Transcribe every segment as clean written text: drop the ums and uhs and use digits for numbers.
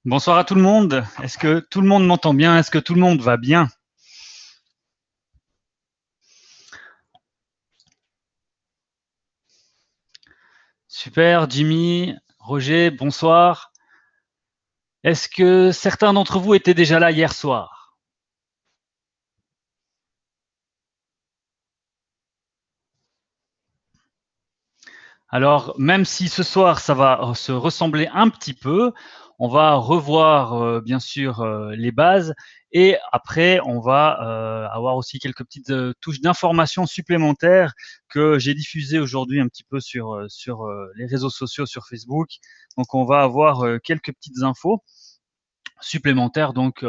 Bonsoir à tout le monde. Est-ce que tout le monde m'entend bien? Est-ce que tout le monde va bien? Super, Jimmy, Roger, bonsoir. Est-ce que certains d'entre vous étaient déjà là hier soir? Alors, même si ce soir, ça va se ressembler un petit peu, on va revoir bien sûr les bases et après, on va avoir aussi quelques petites touches d'informations supplémentaires que j'ai diffusées aujourd'hui un petit peu sur les réseaux sociaux, sur Facebook. Donc, on va avoir quelques petites infos supplémentaires donc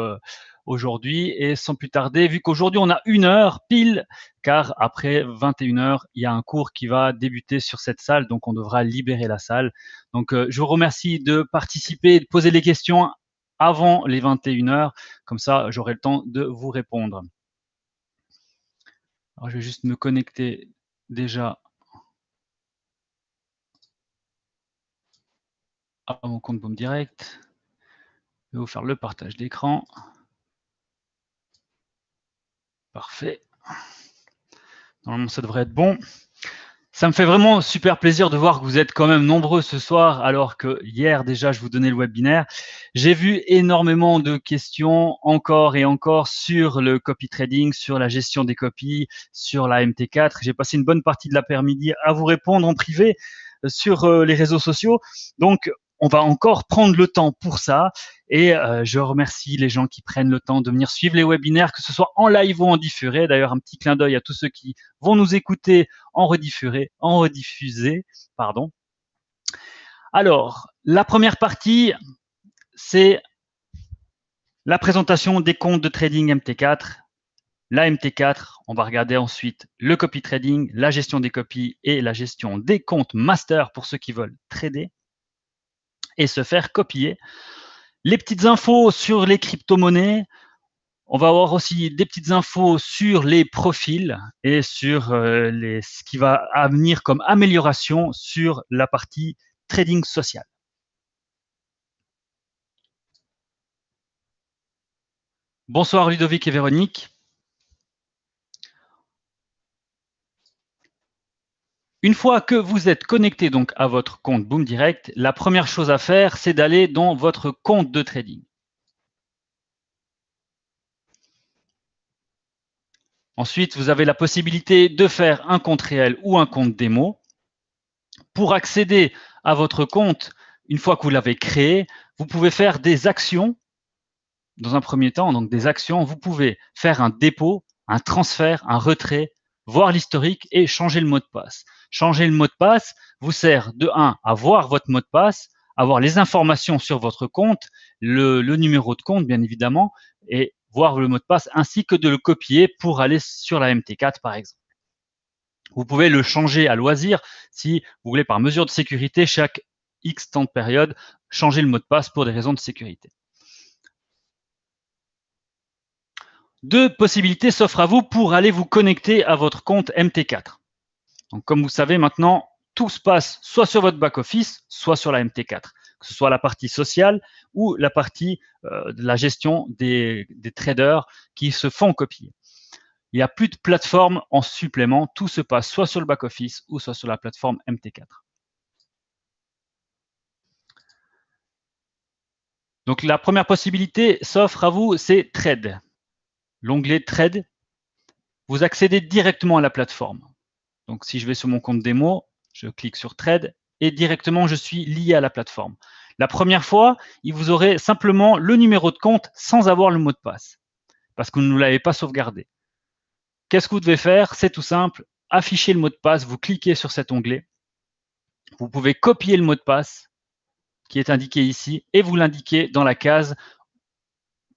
aujourd'hui et sans plus tarder, vu qu'aujourd'hui on a 1 heure pile, car après 21 heures, il y a un cours qui va débuter sur cette salle, donc on devra libérer la salle. Donc je vous remercie de participer et de poser les questions avant les 21 heures, comme ça j'aurai le temps de vous répondre. Alors je vais juste me connecter déjà à mon compte Boom Direct. Je vais vous faire le partage d'écran. Parfait. Normalement ça devrait être bon. Ça me fait vraiment super plaisir de voir que vous êtes quand même nombreux ce soir, alors que hier déjà je vous donnais le webinaire. J'ai vu énormément de questions encore et encore sur le copy trading, sur la gestion des copies, sur la MT4. J'ai passé une bonne partie de l'après-midi à vous répondre en privé sur les réseaux sociaux. Donc, on va encore prendre le temps pour ça. Et je remercie les gens qui prennent le temps de venir suivre les webinaires, que ce soit en live ou en différé. D'ailleurs, un petit clin d'œil à tous ceux qui vont nous écouter en rediffusé, pardon. Alors, la première partie, c'est la présentation des comptes de trading MT4. La MT4, on va regarder ensuite le copy trading, la gestion des copies et la gestion des comptes master pour ceux qui veulent trader et se faire copier. Les petites infos sur les crypto-monnaies. On va avoir aussi des petites infos sur les profils et sur ce qui va venir comme amélioration sur la partie trading social. Bonsoir Ludovic et Véronique. Une fois que vous êtes connecté donc à votre compte Boom Direct, la première chose à faire, c'est d'aller dans votre compte de trading. Ensuite, vous avez la possibilité de faire un compte réel ou un compte démo. Pour accéder à votre compte, une fois que vous l'avez créé, vous pouvez faire des actions. Dans un premier temps, donc des actions, vous pouvez faire un dépôt, un transfert, un retrait, voir l'historique et changer le mot de passe. Changer le mot de passe vous sert de 1 à voir votre mot de passe, avoir les informations sur votre compte, le numéro de compte bien évidemment, et voir le mot de passe ainsi que de le copier pour aller sur la MT4 par exemple. Vous pouvez le changer à loisir si vous voulez par mesure de sécurité chaque X temps de période changer le mot de passe pour des raisons de sécurité. Deux possibilités s'offrent à vous pour aller vous connecter à votre compte MT4. Donc, comme vous savez maintenant, tout se passe soit sur votre back-office, soit sur la MT4, que ce soit la partie sociale ou la partie de la gestion des traders qui se font copier. Il n'y a plus de plateforme en supplément, tout se passe soit sur le back-office ou soit sur la plateforme MT4. Donc la première possibilité s'offre à vous, c'est Trade. L'onglet Trade, vous accédez directement à la plateforme. Donc, si je vais sur mon compte démo, je clique sur Trade et directement, je suis lié à la plateforme. La première fois, il vous aurait simplement le numéro de compte sans avoir le mot de passe parce que vous ne l'avez pas sauvegardé. Qu'est-ce que vous devez faire? C'est tout simple. Afficher le mot de passe, vous cliquez sur cet onglet. Vous pouvez copier le mot de passe qui est indiqué ici et vous l'indiquez dans la case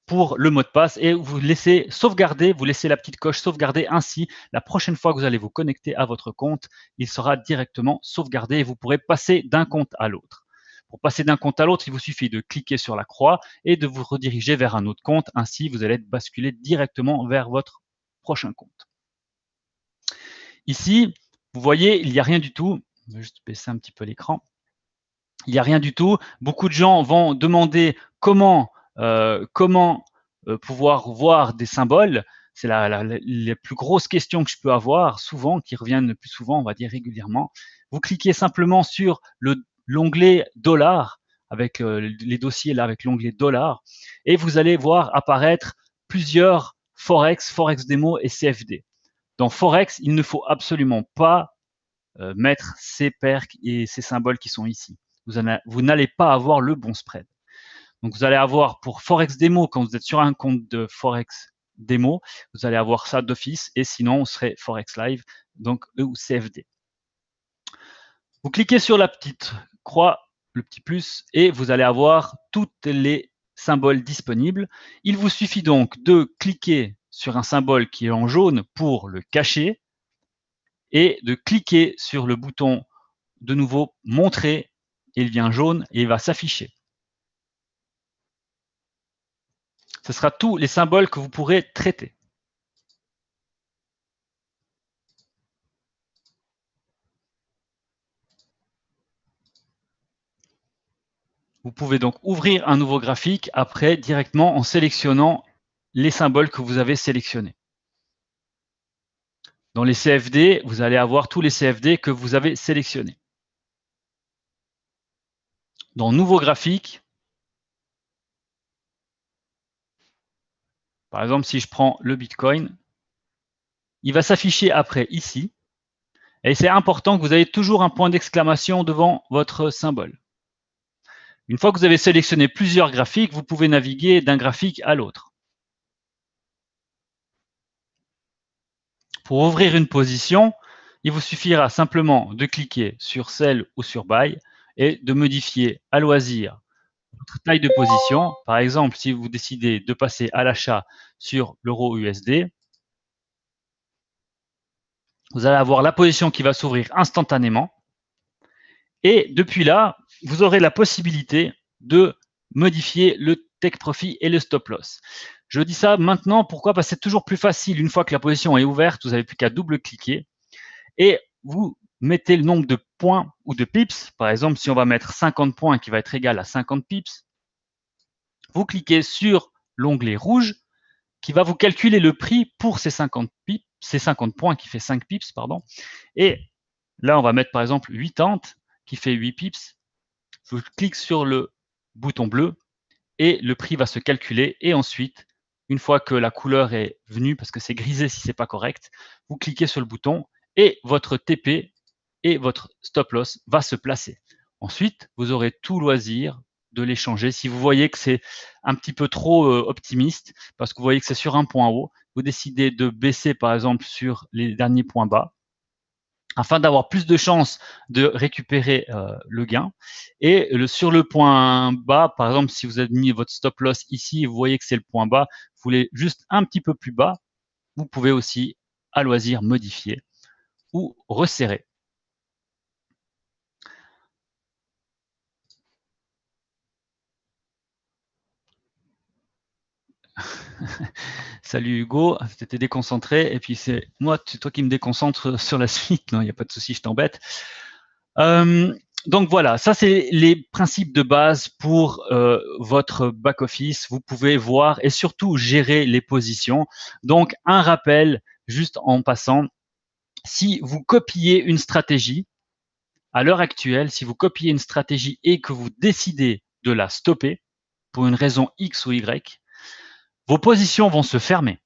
pour le mot de passe et vous laissez sauvegarder, vous laissez la petite coche sauvegarder ainsi. La prochaine fois que vous allez vous connecter à votre compte, il sera directement sauvegardé et vous pourrez passer d'un compte à l'autre. Pour passer d'un compte à l'autre, il vous suffit de cliquer sur la croix et de vous rediriger vers un autre compte. Ainsi, vous allez être basculé directement vers votre prochain compte. Ici, vous voyez, il n'y a rien du tout. Je vais juste baisser un petit peu l'écran. Il n'y a rien du tout. Beaucoup de gens vont demander comment pouvoir voir des symboles? C'est les plus grosses questions que je peux avoir, souvent, qui reviennent le plus souvent, on va dire régulièrement. Vous cliquez simplement sur l'onglet $, avec les dossiers là, avec l'onglet $, et vous allez voir apparaître plusieurs Forex, Forex Demo et CFD. Dans Forex, il ne faut absolument pas mettre ces paires et ces symboles qui sont ici. Vous n'allez pas avoir le bon spread. Donc, vous allez avoir pour Forex Demo, quand vous êtes sur un compte de Forex Demo, vous allez avoir ça d'office, et sinon, on serait Forex Live, donc ou CFD. Vous cliquez sur la petite croix, le petit plus, et vous allez avoir tous les symboles disponibles. Il vous suffit donc de cliquer sur un symbole qui est en jaune pour le cacher, et de cliquer sur le bouton de nouveau montrer, et il devient jaune et il va s'afficher. Ce sera tous les symboles que vous pourrez traiter. Vous pouvez donc ouvrir un nouveau graphique après directement en sélectionnant les symboles que vous avez sélectionnés. Dans les CFD, vous allez avoir tous les CFD que vous avez sélectionnés. Dans Nouveau graphique, par exemple, si je prends le Bitcoin, il va s'afficher après ici. Et c'est important que vous ayez toujours un point d'exclamation devant votre symbole. Une fois que vous avez sélectionné plusieurs graphiques, vous pouvez naviguer d'un graphique à l'autre. Pour ouvrir une position, il vous suffira simplement de cliquer sur Sell ou sur Buy et de modifier à loisir votre taille de position. Par exemple, si vous décidez de passer à l'achat sur l'euro USD, vous allez avoir la position qui va s'ouvrir instantanément. Et depuis là, vous aurez la possibilité de modifier le take profit et le stop loss. Je dis ça maintenant, pourquoi? Parce que c'est toujours plus facile. Une fois que la position est ouverte, vous n'avez plus qu'à double-cliquer et vous mettez le nombre de points ou de pips. Par exemple, si on va mettre 50 points qui va être égal à 50 pips, vous cliquez sur l'onglet rouge qui va vous calculer le prix pour ces 50 pips, ces 50 points qui fait 5 pips, pardon. Et là, on va mettre par exemple 80 qui fait 8 pips. Je clique sur le bouton bleu et le prix va se calculer. Et ensuite, une fois que la couleur est venue, parce que c'est grisé si c'est pas correct, vous cliquez sur le bouton et votre TP et votre stop loss va se placer. Ensuite, vous aurez tout loisir de les changer. Si vous voyez que c'est un petit peu trop optimiste, parce que vous voyez que c'est sur un point haut, vous décidez de baisser par exemple sur les derniers points bas, afin d'avoir plus de chances de récupérer le gain. Et sur le point bas, par exemple, si vous avez mis votre stop loss ici, vous voyez que c'est le point bas, vous voulez juste un petit peu plus bas, vous pouvez aussi à loisir modifier ou resserrer. Salut Hugo, t'étais déconcentré et puis c'est moi, c'est toi qui me déconcentre sur la suite. Non, il n'y a pas de souci, je t'embête. Donc voilà, ça c'est les principes de base pour votre back-office. Vous pouvez voir et surtout gérer les positions. Donc un rappel, juste en passant, si vous copiez une stratégie, à l'heure actuelle, si vous copiez une stratégie et que vous décidez de la stopper pour une raison X ou Y, vos positions vont se fermer.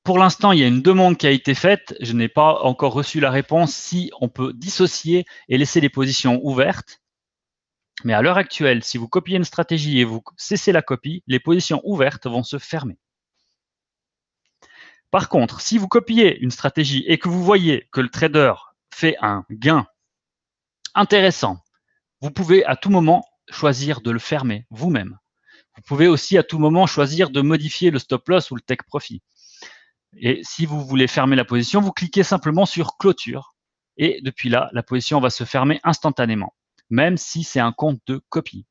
Pour l'instant, il y a une demande qui a été faite. Je n'ai pas encore reçu la réponse si on peut dissocier et laisser les positions ouvertes. Mais à l'heure actuelle, si vous copiez une stratégie et vous cessez la copie, les positions ouvertes vont se fermer. Par contre, si vous copiez une stratégie et que vous voyez que le trader fait un gain intéressant, vous pouvez à tout moment choisir de le fermer vous-même. Vous pouvez aussi à tout moment choisir de modifier le stop loss ou le take profit. Et si vous voulez fermer la position, vous cliquez simplement sur clôture. Et depuis là, la position va se fermer instantanément, même si c'est un compte de copie.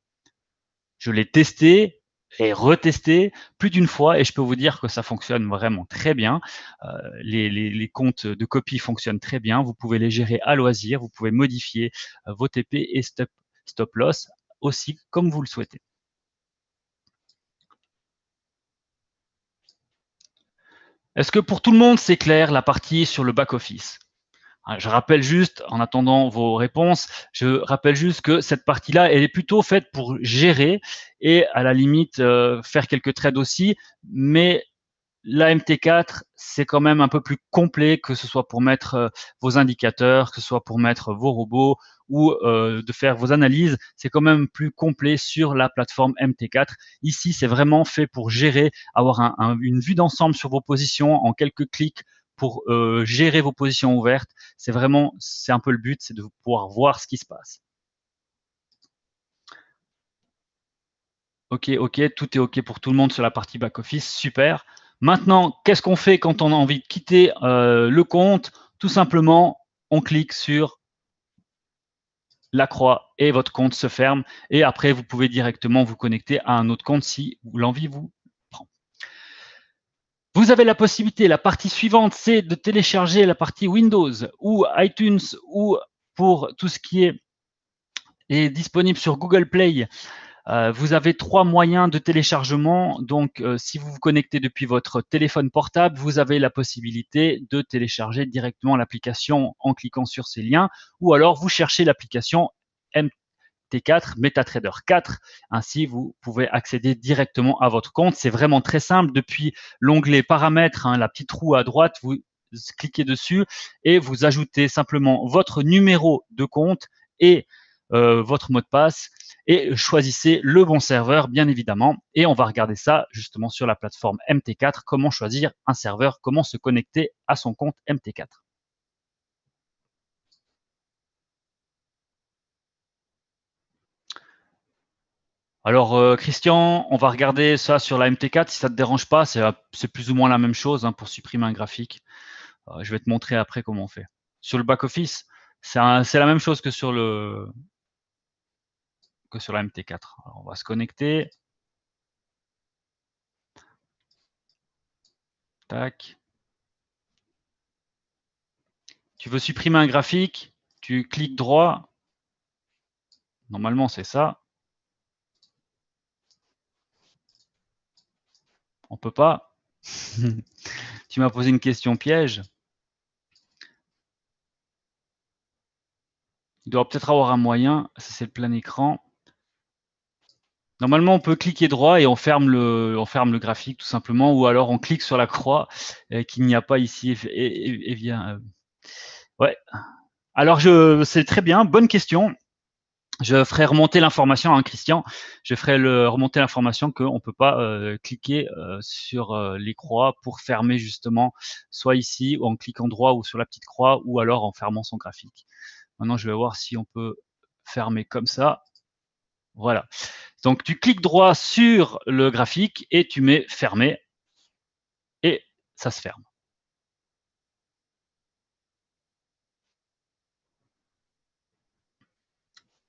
Je l'ai testé et retesté plus d'une fois et je peux vous dire que ça fonctionne vraiment très bien. Les comptes de copie fonctionnent très bien. Vous pouvez les gérer à loisir. Vous pouvez modifier vos TP et stop loss aussi comme vous le souhaitez. Est-ce que pour tout le monde, c'est clair la partie sur le back-office? Je rappelle juste, en attendant vos réponses, je rappelle juste que cette partie-là, elle est plutôt faite pour gérer et à la limite faire quelques trades aussi, mais la MT4, c'est quand même un peu plus complet, que ce soit pour mettre vos indicateurs, que ce soit pour mettre vos robots ou de faire vos analyses. C'est quand même plus complet sur la plateforme MT4. Ici, c'est vraiment fait pour gérer, avoir une vue d'ensemble sur vos positions en quelques clics pour gérer vos positions ouvertes. C'est un peu le but, c'est de pouvoir voir ce qui se passe. Ok, tout est ok pour tout le monde sur la partie back-office, super. Maintenant, qu'est-ce qu'on fait quand on a envie de quitter le compte? Tout simplement, on clique sur la croix et votre compte se ferme. Et après, vous pouvez directement vous connecter à un autre compte si l'envie vous prend. Vous avez la possibilité, la partie suivante, c'est de télécharger la partie Windows ou iTunes ou pour tout ce qui est disponible sur Google Play. Vous avez 3 moyens de téléchargement. Donc, si vous vous connectez depuis votre téléphone portable, vous avez la possibilité de télécharger directement l'application en cliquant sur ces liens. Ou alors, vous cherchez l'application MT4, MetaTrader 4. Ainsi, vous pouvez accéder directement à votre compte. C'est vraiment très simple. Depuis l'onglet paramètres, la petite roue à droite, vous cliquez dessus et vous ajoutez simplement votre numéro de compte et votre mot de passe et choisissez le bon serveur, bien évidemment. Et on va regarder ça justement sur la plateforme MT4, comment choisir un serveur, comment se connecter à son compte MT4. Alors, Christian, on va regarder ça sur la MT4. Si ça ne te dérange pas, c'est plus ou moins la même chose pour supprimer un graphique. Je vais te montrer après comment on fait. Sur le back-office, c'est la même chose que sur la MT4. Alors, on va se connecter. Tac. Tu veux supprimer un graphique, tu cliques droit. Normalement, c'est ça. On peut pas. Tu m'as posé une question piège. Il doit peut-être avoir un moyen. C'est le plein écran. Normalement, on peut cliquer droit et on ferme le graphique tout simplement, ou alors on clique sur la croix qu'il n'y a pas ici et vient. Ouais. Alors, c'est très bien. Bonne question. Je ferai remonter l'information, Christian. Je ferai remonter l'information qu'on ne peut pas cliquer sur les croix pour fermer justement, soit ici, ou en cliquant droit ou sur la petite croix, ou alors en fermant son graphique. Maintenant, je vais voir si on peut fermer comme ça. Voilà. Donc, tu cliques droit sur le graphique et tu mets fermer et ça se ferme.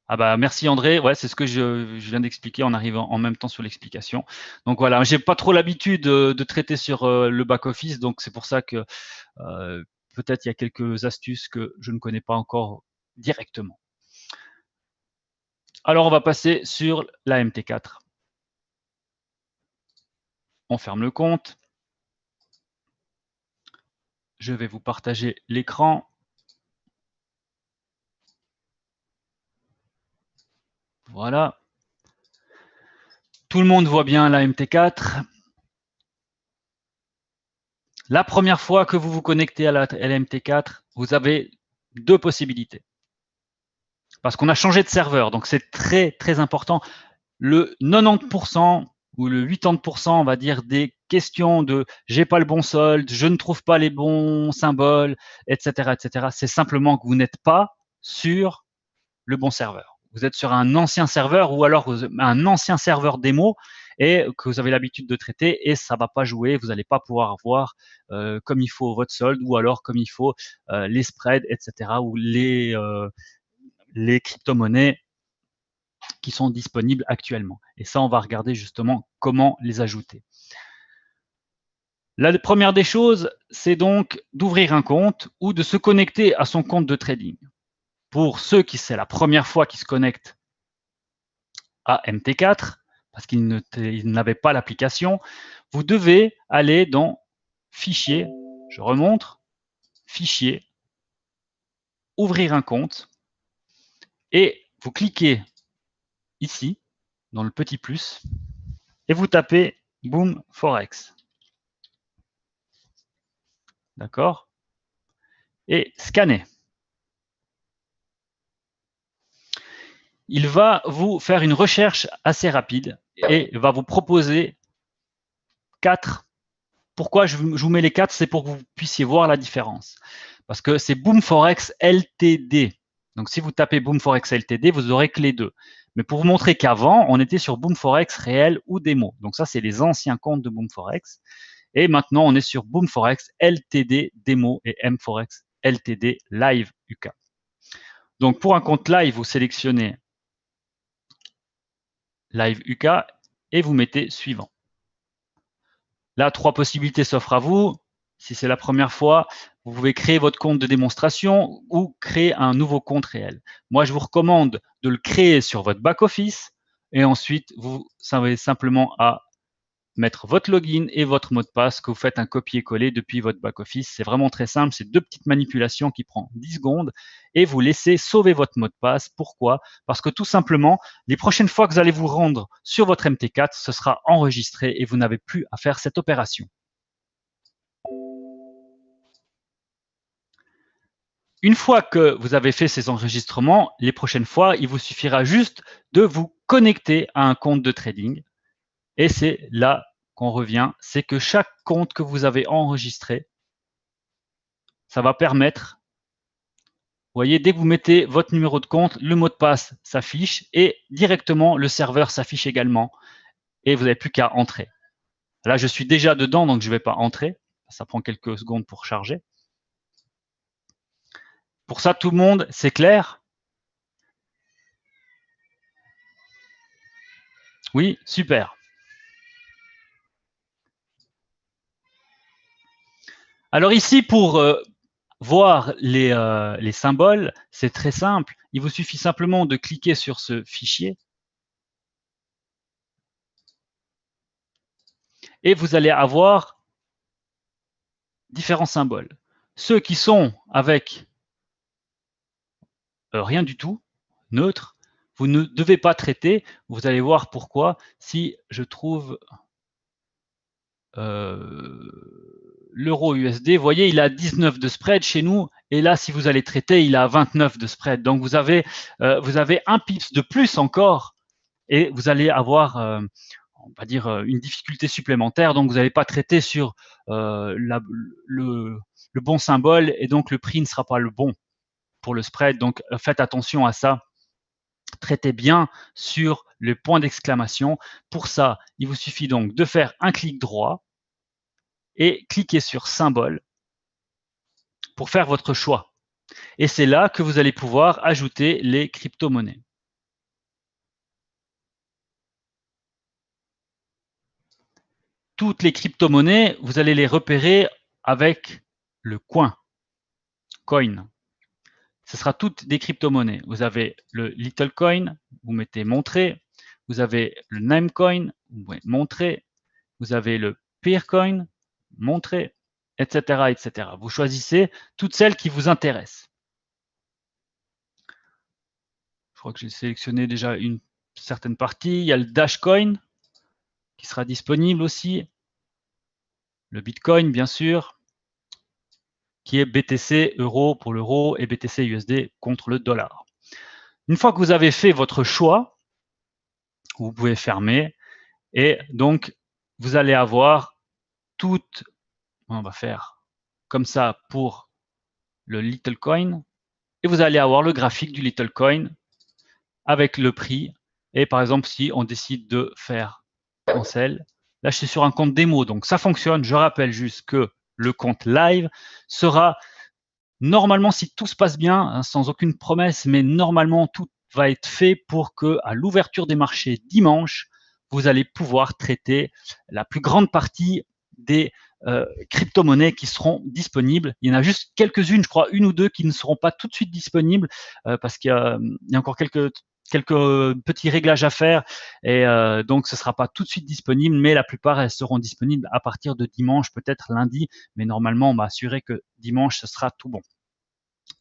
Ah bah merci André, ouais, c'est ce que je viens d'expliquer en arrivant en même temps sur l'explication. Donc voilà, j'ai pas trop l'habitude de traiter sur le back-office, donc c'est pour ça que peut-être il y a quelques astuces que je ne connais pas encore directement. Alors on va passer sur la MT4. On ferme le compte. Je vais vous partager l'écran. Voilà. Tout le monde voit bien la MT4. La première fois que vous vous connectez à la MT4, vous avez deux possibilités. Parce qu'on a changé de serveur, donc c'est très très important. Le 90% ou le 80%, on va dire, des questions de j'ai pas le bon solde, je ne trouve pas les bons symboles, etc., c'est simplement que vous n'êtes pas sur le bon serveur. Vous êtes sur un ancien serveur ou alors un ancien serveur démo et que vous avez l'habitude de traiter et ça va pas jouer, vous n'allez pas pouvoir voir comme il faut votre solde ou alors comme il faut les spreads, etc. ou les crypto-monnaies qui sont disponibles actuellement. Et ça, on va regarder justement comment les ajouter. La première des choses, c'est donc d'ouvrir un compte ou de se connecter à son compte de trading. Pour ceux qui c'est la première fois qu'ils se connectent à MT4, parce qu'il n'avait pas l'application, vous devez aller dans Fichier, je remonte, Fichier, ouvrir un compte, et vous cliquez ici, dans le petit plus, et vous tapez Boom Forex. D'accord? Et scanner. Il va vous faire une recherche assez rapide et va vous proposer 4. Pourquoi je vous mets les 4? C'est pour que vous puissiez voir la différence. Parce que c'est Boom Forex LTD. Donc, si vous tapez Boom Forex LTD, vous aurez que les deux. Mais pour vous montrer qu'avant, on était sur Boom Forex réel ou démo. Donc, ça, c'est les anciens comptes de Boom Forex. Et maintenant, on est sur Boom Forex LTD démo et M Forex LTD Live UK. Donc, pour un compte live, vous sélectionnez Live UK et vous mettez suivant. Là, 3 possibilités s'offrent à vous. Si c'est la première fois, vous pouvez créer votre compte de démonstration ou créer un nouveau compte réel. Moi, je vous recommande de le créer sur votre back-office et ensuite, vous avez simplement à mettre votre login et votre mot de passe que vous faites un copier-coller depuis votre back-office. C'est vraiment très simple. C'est 2 petites manipulations qui prennent 10 secondes et vous laissez sauver votre mot de passe. Pourquoi? Parce que tout simplement, les prochaines fois que vous allez vous rendre sur votre MT4, ce sera enregistré et vous n'avez plus à faire cette opération. Une fois que vous avez fait ces enregistrements, les prochaines fois, il vous suffira juste de vous connecter à un compte de trading. Et c'est là qu'on revient, c'est que chaque compte que vous avez enregistré, ça va permettre, vous voyez, dès que vous mettez votre numéro de compte, le mot de passe s'affiche et directement le serveur s'affiche également et vous n'avez plus qu'à entrer. Là, je suis déjà dedans, donc je ne vais pas entrer. Ça prend quelques secondes pour charger. Pour ça, tout le monde, c'est clair? Oui, super. Alors ici, pour voir les symboles, c'est très simple. Il vous suffit simplement de cliquer sur ce fichier et vous allez avoir différents symboles. Ceux qui sont avec rien du tout, neutre, vous ne devez pas traiter. Vous allez voir pourquoi. Si je trouve l'euro USD, vous voyez, il a 19 de spread chez nous. Et là, si vous allez traiter, il a 29 de spread. Donc, vous avez un pips de plus encore et vous allez avoir, on va dire, une difficulté supplémentaire. Donc, vous n'allez pas traiter sur le bon symbole et donc le prix ne sera pas le bon pour le spread. Donc, faites attention à ça. Traitez bien sur le point d'exclamation. Pour ça, il vous suffit donc de faire un clic droit et cliquer sur symbole pour faire votre choix. Et c'est là que vous allez pouvoir ajouter les crypto-monnaies. Toutes les crypto-monnaies, vous allez les repérer avec le coin, coin. Ce sera toutes des crypto-monnaies. Vous avez le little coin, vous mettez montrer. Vous avez le Namecoin, vous pouvez montrer. Vous avez le Peercoin, montrer, etc., etc. Vous choisissez toutes celles qui vous intéressent. Je crois que j'ai sélectionné déjà une certaine partie. Il y a le Dashcoin qui sera disponible aussi. Le Bitcoin, bien sûr, qui est BTC euro pour l'euro et BTC USD contre le dollar. Une fois que vous avez fait votre choix, vous pouvez fermer et donc vous allez avoir toutes, on va faire comme ça pour le Little Coin et vous allez avoir le graphique du Little Coin avec le prix. Et par exemple, si on décide de faire cancel, là je suis sur un compte démo, donc ça fonctionne. Je rappelle juste que le compte live sera normalement, si tout se passe bien, hein, sans aucune promesse, mais normalement tout va être fait pour que à l'ouverture des marchés dimanche, vous allez pouvoir traiter la plus grande partie des crypto-monnaies qui seront disponibles. Il y en a juste quelques-unes, je crois, une ou deux qui ne seront pas tout de suite disponibles parce qu'il y a encore quelques quelques petits réglages à faire et donc ce sera pas tout de suite disponible, mais la plupart elles seront disponibles à partir de dimanche, peut-être lundi, mais normalement on va assurer que dimanche ce sera tout bon.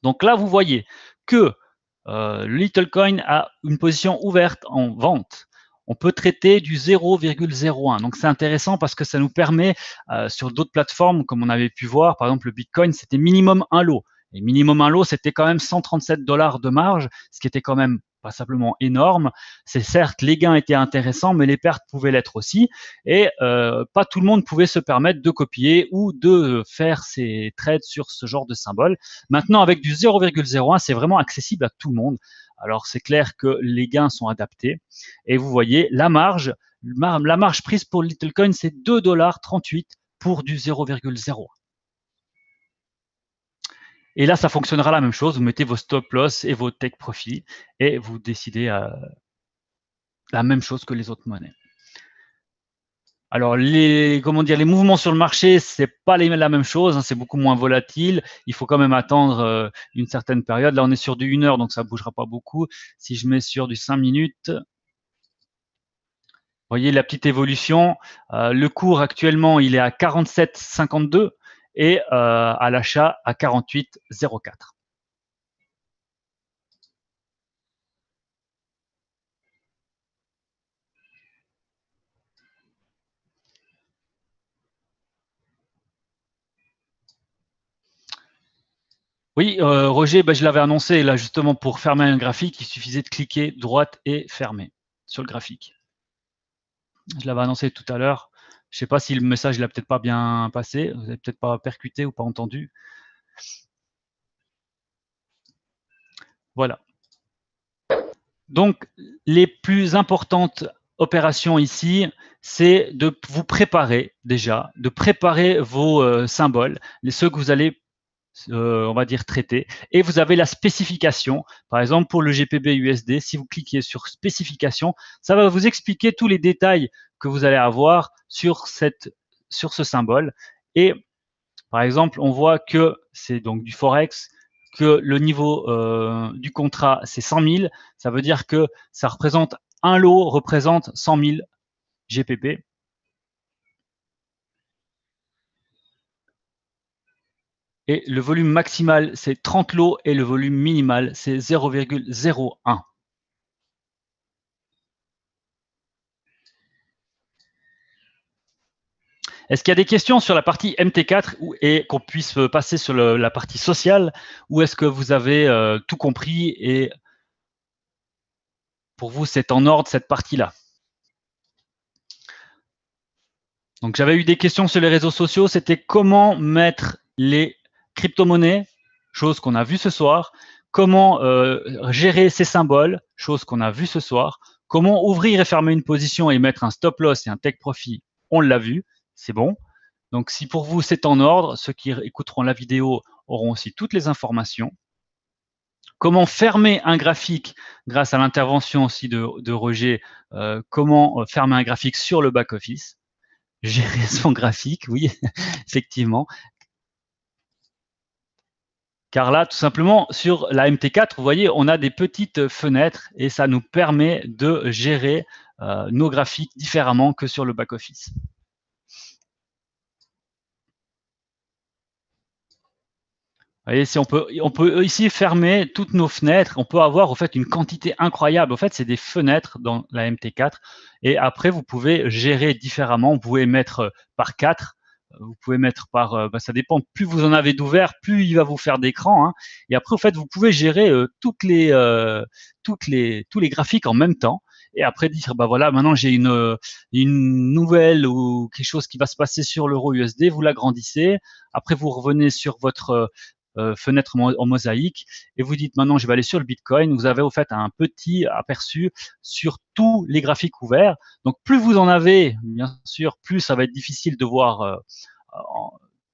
Donc là vous voyez que Littlecoin a une position ouverte en vente. On peut traiter du 0,01. Donc c'est intéressant parce que ça nous permet sur d'autres plateformes, comme on avait pu voir, par exemple le Bitcoin, c'était minimum un lot. Et minimum un lot, c'était quand même 137 $ de marge, ce qui était quand même pas simplement énorme. C'est certes, les gains étaient intéressants, mais les pertes pouvaient l'être aussi. Et pas tout le monde pouvait se permettre de copier ou de faire ses trades sur ce genre de symbole. Maintenant, avec du 0,01, c'est vraiment accessible à tout le monde. Alors, c'est clair que les gains sont adaptés. Et vous voyez, la marge prise pour Littlecoin, c'est 2,38 $ pour du 0,01. Et là, ça fonctionnera la même chose. Vous mettez vos stop loss et vos take profit et vous décidez la même chose que les autres monnaies. Alors, les mouvements sur le marché, c'est pas la même chose, hein, c'est beaucoup moins volatile. Il faut quand même attendre une certaine période. Là, on est sur du 1 heure, donc ça bougera pas beaucoup. Si je mets sur du 5 minutes, vous voyez la petite évolution. Le cours actuellement, il est à 47,52 et à l'achat à 48,04. Oui, Roger, je l'avais annoncé là justement pour fermer un graphique, il suffisait de cliquer droite et fermer sur le graphique. Je l'avais annoncé tout à l'heure. Je ne sais pas si le message n'a peut-être pas bien passé, vous n'avez peut-être pas percuté ou pas entendu. Voilà. Donc, les plus importantes opérations ici, c'est de vous préparer déjà, de préparer vos symboles, ceux que vous allez on va dire traité, et vous avez la spécification. Par exemple, pour le GPB USD, si vous cliquez sur spécification, ça va vous expliquer tous les détails que vous allez avoir sur ce symbole. Et par exemple, on voit que c'est donc du Forex, que le niveau du contrat, c'est 100 000. Ça veut dire que ça représente un lot représente 100 000 GPP. Et le volume maximal, c'est 30 lots et le volume minimal, c'est 0,01. Est-ce qu'il y a des questions sur la partie MT4 et qu'on puisse passer sur la partie sociale, ou est-ce que vous avez tout compris et pour vous, c'est en ordre cette partie-là? Donc, j'avais eu des questions sur les réseaux sociaux, c'était comment mettre les crypto-monnaies, chose qu'on a vu ce soir, comment gérer ces symboles, chose qu'on a vu ce soir, comment ouvrir et fermer une position et mettre un stop loss et un take profit, on l'a vu, c'est bon. Donc, si pour vous c'est en ordre, ceux qui écouteront la vidéo auront aussi toutes les informations. Comment fermer un graphique grâce à l'intervention aussi de Roger, comment fermer un graphique sur le back-office. Gérer son graphique, oui, effectivement. Car là, tout simplement, sur la MT4, vous voyez, on a des petites fenêtres et ça nous permet de gérer nos graphiques différemment que sur le back-office. Vous voyez, si on peut ici fermer toutes nos fenêtres, on peut avoir en fait une quantité incroyable. En fait, c'est des fenêtres dans la MT4. Et après, vous pouvez gérer différemment. Vous pouvez mettre par 4. Vous pouvez mettre par, ça dépend. Plus vous en avez d'ouvert, plus il va vous faire d'écran. Hein. Et après, en fait, vous pouvez gérer tous les graphiques en même temps. Et après dire, voilà, maintenant j'ai une nouvelle ou quelque chose qui va se passer sur l'euro USD. Vous l'agrandissez. Après, vous revenez sur votre fenêtre en mosaïque et vous dites maintenant je vais aller sur le Bitcoin, vous avez au fait un petit aperçu sur tous les graphiques ouverts. Donc plus vous en avez, bien sûr, plus ça va être difficile de voir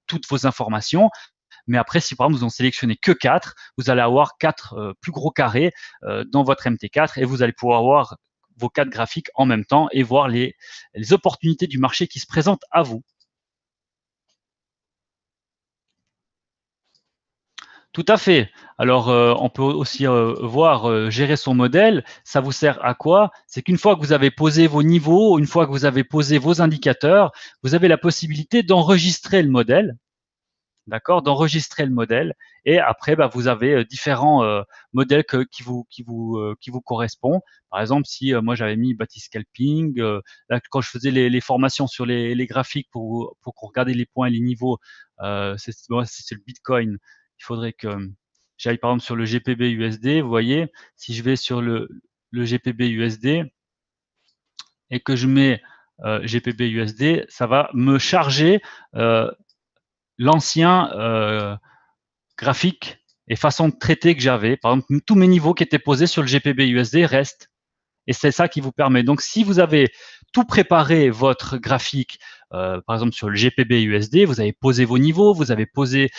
toutes vos informations. Mais après, si par exemple vous en sélectionnez que 4, vous allez avoir 4 plus gros carrés dans votre MT4 et vous allez pouvoir voir vos 4 graphiques en même temps et voir les opportunités du marché qui se présentent à vous. Tout à fait. Alors, on peut aussi voir gérer son modèle. Ça vous sert à quoi? C'est qu'une fois que vous avez posé vos niveaux, une fois que vous avez posé vos indicateurs, vous avez la possibilité d'enregistrer le modèle. D'accord, d'enregistrer le modèle et après bah, vous avez différents modèles qui vous correspondent. Par exemple, si moi j'avais mis Battiscalping, là, quand je faisais les formations sur les graphiques pour regarder les points et les niveaux, c'est le Bitcoin. Il faudrait que j'aille par exemple sur le GPB USD. Vous voyez, si je vais sur le GPB USD et que je mets GPB USD, ça va me charger l'ancien graphique et façon de traiter que j'avais. Par exemple, tous mes niveaux qui étaient posés sur le GPB USD restent. Et c'est ça qui vous permet. Donc, si vous avez tout préparé votre graphique, par exemple sur le GPB USD, vous avez posé vos niveaux, vous avez posé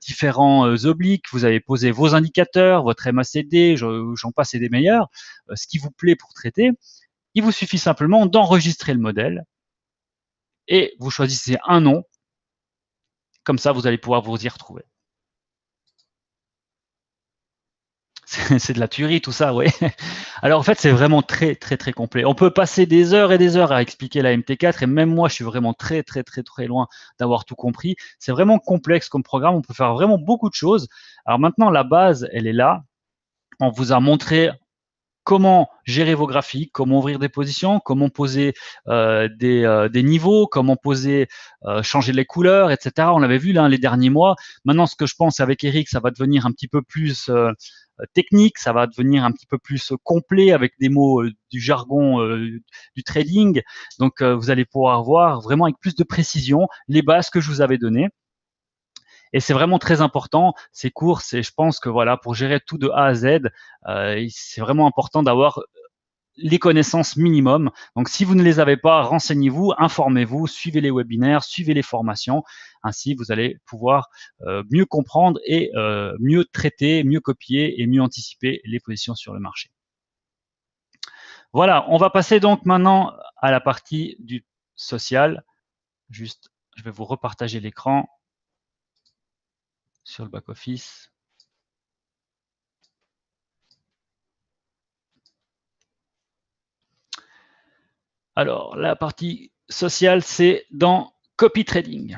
différents obliques, vous avez posé vos indicateurs, votre MACD, j'en passe et des meilleurs, ce qui vous plaît pour traiter, il vous suffit simplement d'enregistrer le modèle et vous choisissez un nom. Comme ça, vous allez pouvoir vous y retrouver. C'est de la tuerie tout ça, oui. Alors en fait, c'est vraiment très complet. On peut passer des heures et des heures à expliquer la MT4 et même moi, je suis vraiment très loin d'avoir tout compris. C'est vraiment complexe comme programme. On peut faire vraiment beaucoup de choses. Alors maintenant, la base, elle est là. On vous a montré comment gérer vos graphiques, comment ouvrir des positions, comment poser des niveaux, comment poser, changer les couleurs, etc. On l'avait vu là les derniers mois. Maintenant, ce que je pense avec Eric, ça va devenir un petit peu plus technique, ça va devenir un petit peu plus complet avec des mots du jargon du trading. Donc, vous allez pouvoir voir vraiment avec plus de précision les bases que je vous avais données. Et c'est vraiment très important, ces courses, et je pense que voilà, pour gérer tout de A à Z, c'est vraiment important d'avoir les connaissances minimum. Donc, si vous ne les avez pas, renseignez-vous, informez-vous, suivez les webinaires, suivez les formations. Ainsi, vous allez pouvoir mieux comprendre et mieux traiter, mieux copier et mieux anticiper les positions sur le marché. Voilà, on va passer donc maintenant à la partie du social. Juste, je vais vous repartager l'écran sur le back-office. Alors, la partie sociale, c'est dans copy trading.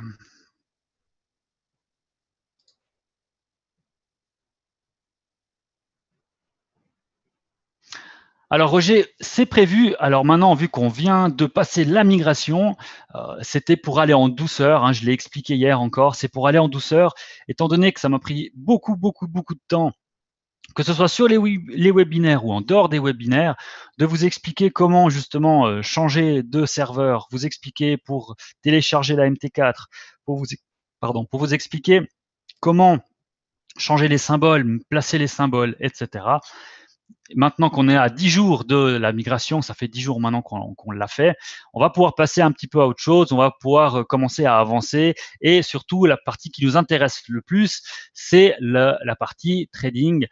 Alors Roger, c'est prévu. Alors maintenant, vu qu'on vient de passer la migration, c'était pour aller en douceur. Hein, je l'ai expliqué hier encore. C'est pour aller en douceur, étant donné que ça m'a pris beaucoup de temps, que ce soit sur les webinaires ou en dehors des webinaires, de vous expliquer comment justement changer de serveur, vous expliquer pour télécharger la MT4, pour vous expliquer comment changer les symboles, placer les symboles, etc. Maintenant qu'on est à 10 jours de la migration, ça fait 10 jours maintenant qu'on l'a fait, on va pouvoir passer un petit peu à autre chose, on va pouvoir commencer à avancer et surtout la partie qui nous intéresse le plus, c'est la partie trading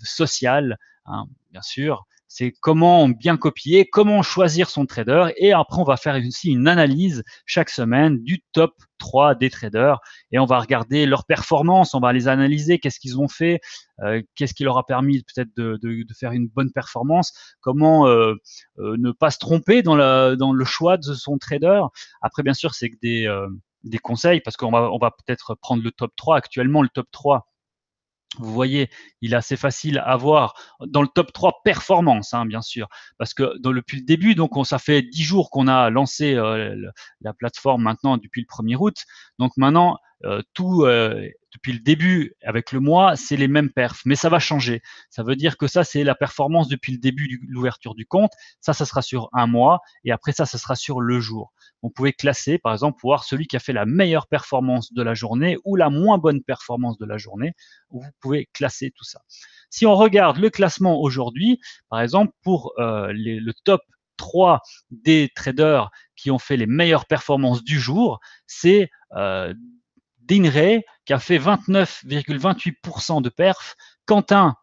social, hein, bien sûr. C'est comment bien copier, comment choisir son trader et après on va faire aussi une analyse chaque semaine du top 3 des traders et on va regarder leurs performances, on va les analyser, qu'est-ce qu'ils ont fait, qu'est-ce qui leur a permis peut-être de faire une bonne performance, comment ne pas se tromper dans le choix de son trader. Après, bien sûr, c'est que des conseils parce qu'on va peut-être prendre le top 3. Actuellement, le top 3, vous voyez, il est assez facile à voir dans le top 3 performance, hein, bien sûr, parce que depuis le début, donc ça fait 10 jours qu'on a lancé la plateforme maintenant depuis le 1er août. Donc maintenant, depuis le début avec le mois, c'est les mêmes perfs, mais ça va changer. Ça veut dire que ça, c'est la performance depuis le début de l'ouverture du compte. Ça sera sur un mois et après ça sera sur le jour. Vous pouvez classer, par exemple, pour voir celui qui a fait la meilleure performance de la journée ou la moins bonne performance de la journée. Vous pouvez classer tout ça. Si on regarde le classement aujourd'hui, par exemple, pour le top 3 des traders qui ont fait les meilleures performances du jour, c'est Dinray qui a fait 29,28% de perf, Quentin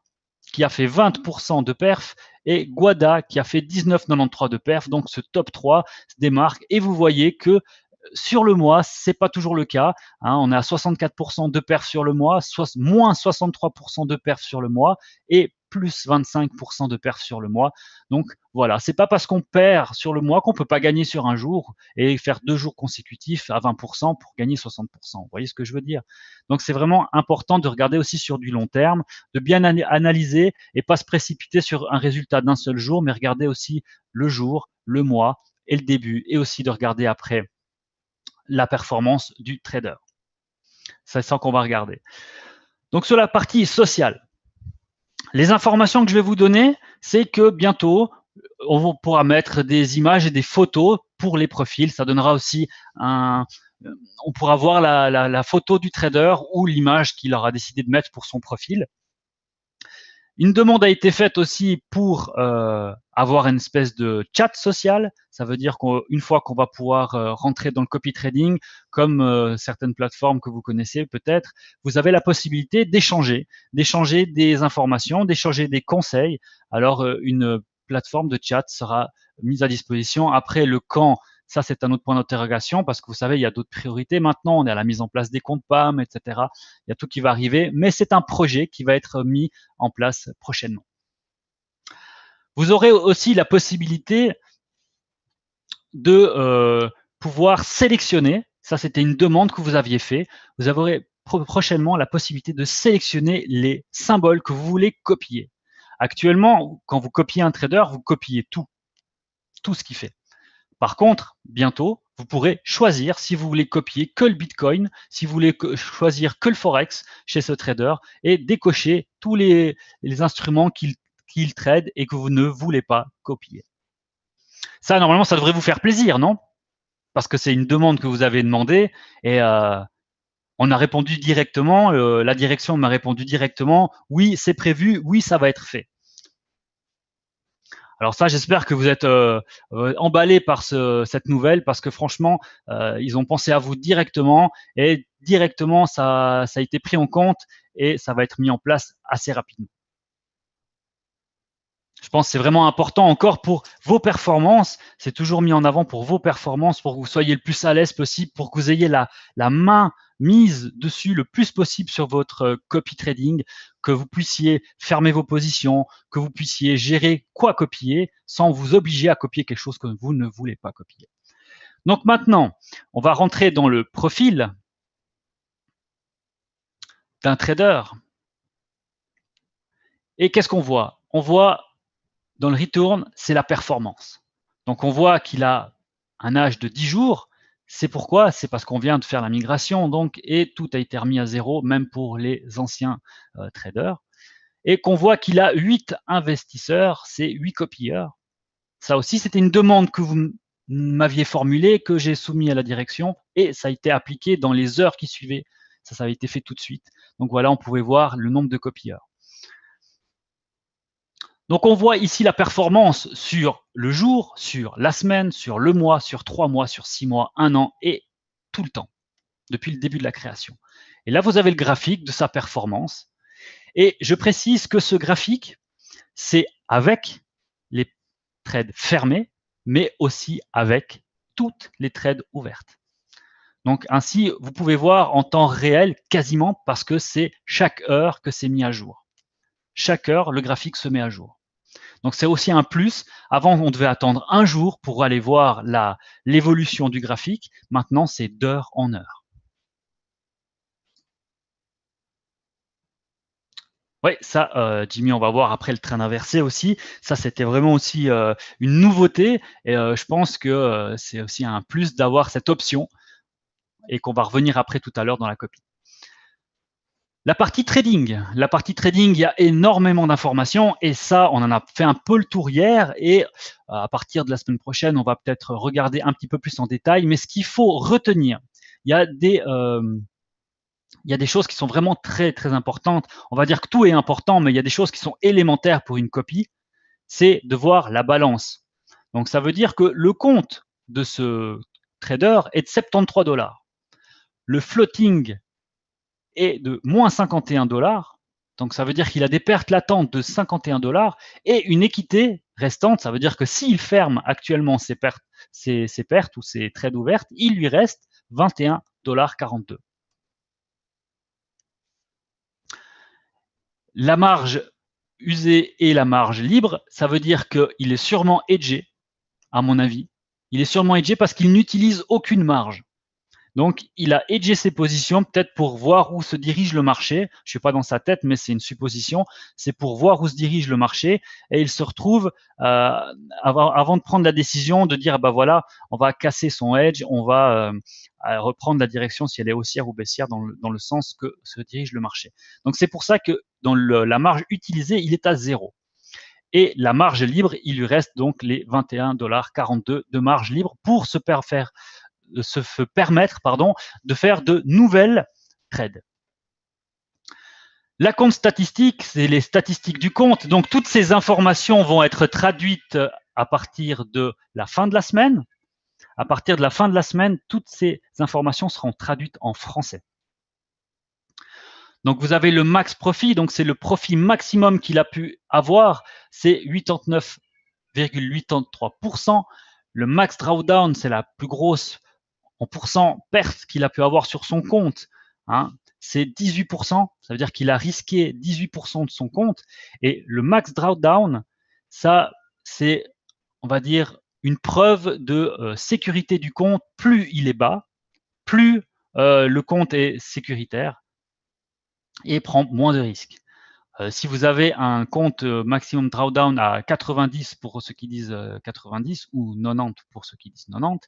qui a fait 20% de perf et Guada qui a fait 19,93 de perf. Donc ce top 3 se démarque et vous voyez que Sur le mois, c'est pas toujours le cas. Hein, on est à 64% de perf sur le mois, moins 63% de perf sur le mois et plus 25% de perf sur le mois. Donc voilà, c'est pas parce qu'on perd sur le mois qu'on peut pas gagner sur un jour et faire 2 jours consécutifs à 20% pour gagner 60%. Vous voyez ce que je veux dire? Donc c'est vraiment important de regarder aussi sur du long terme, de bien analyser et pas se précipiter sur un résultat d'un seul jour, mais regarder aussi le jour, le mois et le début, et aussi de regarder après la performance du trader. C'est ça qu'on va regarder. Donc sur la partie sociale, les informations que je vais vous donner, c'est que bientôt, on pourra mettre des images et des photos pour les profils. Ça donnera aussi on pourra voir la photo du trader ou l'image qu'il aura décidé de mettre pour son profil. Une demande a été faite aussi pour avoir une espèce de chat social. Ça veut dire qu'une fois qu'on va pouvoir rentrer dans le copy trading, comme certaines plateformes que vous connaissez peut-être, vous avez la possibilité d'échanger des informations, d'échanger des conseils. Alors, une plateforme de chat sera mise à disposition. Après, le quand, ça c'est un autre point d'interrogation parce que vous savez, il y a d'autres priorités maintenant. On est à la mise en place des comptes PAM, etc. Il y a tout qui va arriver, mais c'est un projet qui va être mis en place prochainement. Vous aurez aussi la possibilité de pouvoir sélectionner, ça c'était une demande que vous aviez fait, vous aurez prochainement la possibilité de sélectionner les symboles que vous voulez copier. Actuellement, quand vous copiez un trader, vous copiez tout ce qu'il fait. Par contre, bientôt, vous pourrez choisir si vous voulez copier que le Bitcoin, si vous voulez choisir que le Forex chez ce trader et décocher tous les instruments qu'il trade et que vous ne voulez pas copier. Ça, normalement, ça devrait vous faire plaisir, non? Parce que c'est une demande que vous avez demandée et on a répondu directement, la direction m'a répondu directement, oui, c'est prévu, oui, ça va être fait. Alors ça, j'espère que vous êtes emballés par cette nouvelle parce que franchement, ils ont pensé à vous directement et directement, ça a été pris en compte et ça va être mis en place assez rapidement. Je pense que c'est vraiment important encore pour vos performances. C'est toujours mis en avant pour vos performances, pour que vous soyez le plus à l'aise possible, pour que vous ayez la main mise dessus le plus possible sur votre copy trading, que vous puissiez fermer vos positions, que vous puissiez gérer quoi copier sans vous obliger à copier quelque chose que vous ne voulez pas copier. Donc maintenant, on va rentrer dans le profil d'un trader. Et qu'est-ce qu'on voit? On voit dans le return, c'est la performance. Donc on voit qu'il a un âge de 10 jours. C'est pourquoi? C'est parce qu'on vient de faire la migration, donc, et tout a été remis à zéro, même pour les anciens traders. Et qu'on voit qu'il a 8 investisseurs, c'est 8 copieurs. Ça aussi, c'était une demande que vous m'aviez formulée, que j'ai soumise à la direction, et ça a été appliqué dans les heures qui suivaient. Ça a été fait tout de suite. Donc voilà, on pouvait voir le nombre de copieurs. Donc on voit ici la performance sur le jour, sur la semaine, sur le mois, sur 3 mois, sur 6 mois, 1 an et tout le temps, depuis le début de la création. Et là, vous avez le graphique de sa performance. Et je précise que ce graphique, c'est avec les trades fermés, mais aussi avec toutes les trades ouvertes. Donc ainsi, vous pouvez voir en temps réel quasiment parce que c'est chaque heure que c'est mis à jour. Chaque heure, le graphique se met à jour. Donc c'est aussi un plus. Avant, on devait attendre un jour pour aller voir l'évolution du graphique. Maintenant, c'est d'heure en heure. Oui, ça, Jimmy, on va voir après le train inversé aussi. Ça, c'était vraiment aussi une nouveauté. Et je pense que c'est aussi un plus d'avoir cette option et qu'on va revenir après tout à l'heure dans la copie. La partie trading, il y a énormément d'informations et ça, on en a fait un peu le tour hier et à partir de la semaine prochaine, on va peut-être regarder un petit peu plus en détail. Mais ce qu'il faut retenir, il y a des choses qui sont vraiment très très importantes. On va dire que tout est important, mais il y a des choses qui sont élémentaires pour une copie. C'est de voir la balance. Donc ça veut dire que le compte de ce trader est de 73 $. Le floating est de moins 51 $. Donc ça veut dire qu'il a des pertes latentes de 51 $ et une équité restantes, ça veut dire que s'il ferme actuellement ses pertes ou ses trades ouvertes, il lui reste 21,42 $. La marge usée et la marge libre, ça veut dire qu'il est sûrement hedgé, à mon avis. Il est sûrement hedgé parce qu'il n'utilise aucune marge. Donc, il a hedgé ses positions peut-être pour voir où se dirige le marché. Je ne suis pas dans sa tête, mais c'est une supposition. C'est pour voir où se dirige le marché. Et il se retrouve, avant de prendre la décision de dire, bah voilà, on va casser son hedge, on va reprendre la direction si elle est haussière ou baissière dans le sens que se dirige le marché. Donc, c'est pour ça que dans la marge utilisée, il est à 0. Et la marge libre, il lui reste donc les 21,42 $ de marge libre pour se permettre de faire de nouvelles trades. La compte statistique, c'est les statistiques du compte. Donc, toutes ces informations vont être traduites à partir de la fin de la semaine. À partir de la fin de la semaine, toutes ces informations seront traduites en français. Donc, vous avez le max profit. Donc, c'est le profit maximum qu'il a pu avoir. C'est 89,83%. Le max drawdown, c'est la plus grosse en pourcent perte qu'il a pu avoir sur son compte, hein, c'est 18%. Ça veut dire qu'il a risqué 18% de son compte. Et le max drawdown, ça, c'est, on va dire, une preuve de sécurité du compte. Plus il est bas, plus le compte est sécuritaire et prend moins de risques. Si vous avez un compte maximum drawdown à 90 pour ceux qui disent 90 ou 90 pour ceux qui disent 90,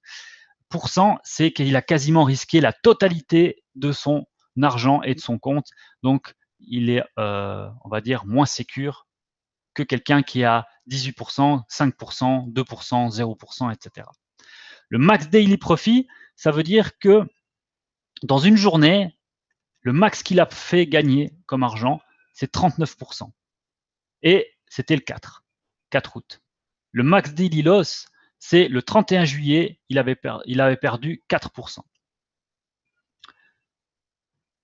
c'est qu'il a quasiment risqué la totalité de son argent et de son compte. Donc, il est, on va dire, moins sécure que quelqu'un qui a 18%, 5%, 2%, 0%, etc. Le max daily profit, ça veut dire que dans une journée, le max qu'il a fait gagner comme argent, c'est 39%. Et c'était le 4 août. Le max daily loss, c'est le 31 juillet, il avait perdu 4%.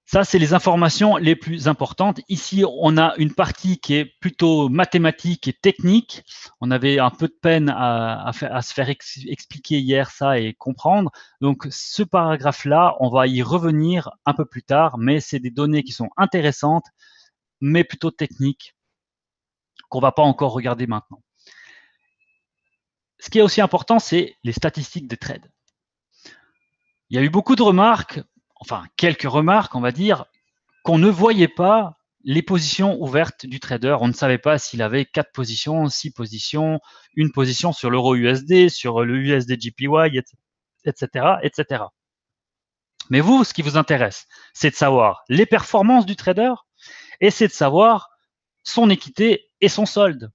Ça, c'est les informations les plus importantes. Ici, on a une partie qui est plutôt mathématique et technique. On avait un peu de peine à se faire expliquer hier ça et comprendre. Donc, ce paragraphe-là, on va y revenir un peu plus tard, mais c'est des données qui sont intéressantes, mais plutôt techniques, qu'on ne va pas encore regarder maintenant. Ce qui est aussi important, c'est les statistiques des trades. Il y a eu beaucoup de remarques, enfin quelques remarques, on va dire, qu'on ne voyait pas les positions ouvertes du trader. On ne savait pas s'il avait 4 positions, 6 positions, une position sur l'euro USD, sur le USD JPY, etc., etc. Mais vous, ce qui vous intéresse, c'est de savoir les performances du trader et c'est de savoir son équité et son solde.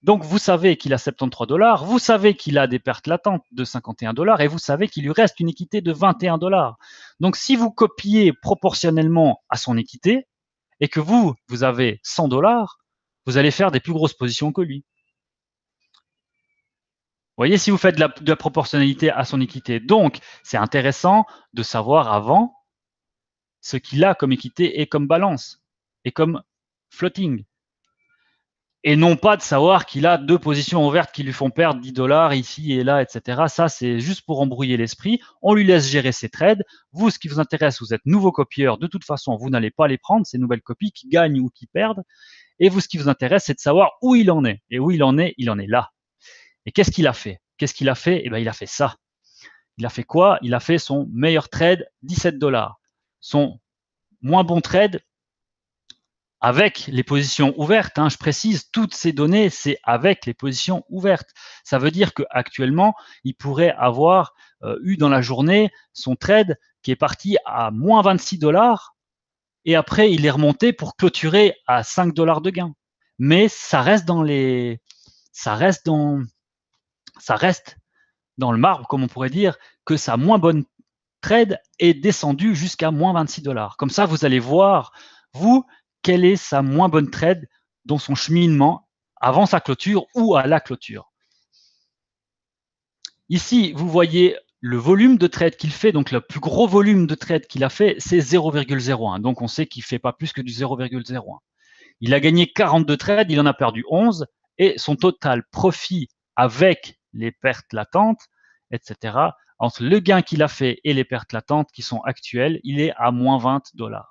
Donc, vous savez qu'il a 73 $, vous savez qu'il a des pertes latentes de 51 $ et vous savez qu'il lui reste une équité de 21 $. Donc, si vous copiez proportionnellement à son équité et que vous avez 100 $, vous allez faire des plus grosses positions que lui. Vous voyez, si vous faites de la proportionnalité à son équité. Donc, c'est intéressant de savoir avant ce qu'il a comme équité et comme balance et comme floating. Et non pas de savoir qu'il a 2 positions ouvertes qui lui font perdre 10 $ ici et là, etc. Ça, c'est juste pour embrouiller l'esprit. On lui laisse gérer ses trades. Vous, ce qui vous intéresse, vous êtes nouveau copieur. De toute façon, vous n'allez pas les prendre, ces nouvelles copies qui gagnent ou qui perdent. Et vous, ce qui vous intéresse, c'est de savoir où il en est. Et où il en est là. Et qu'est-ce qu'il a fait? Qu'est-ce qu'il a fait? Eh bien, il a fait ça. Il a fait quoi? Il a fait son meilleur trade, 17 $. Son moins bon trade, avec les positions ouvertes, je précise, toutes ces données, c'est avec les positions ouvertes. Ça veut dire qu'actuellement, il pourrait avoir eu dans la journée son trade qui est parti à moins 26 $ et après, il est remonté pour clôturer à 5 $ de gain. Mais ça reste dans le marbre, comme on pourrait dire, que sa moins bonne trade est descendue jusqu'à moins 26 $. Comme ça, vous allez voir, vous, quelle est sa moins bonne trade dans son cheminement avant sa clôture ou à la clôture. Ici, vous voyez le volume de trade qu'il fait. Donc, le plus gros volume de trade qu'il a fait, c'est 0,01. Donc, on sait qu'il ne fait pas plus que du 0,01. Il a gagné 42 trades, il en a perdu 11 et son total profit avec les pertes latentes, etc., entre le gain qu'il a fait et les pertes latentes qui sont actuelles, il est à moins 20 $.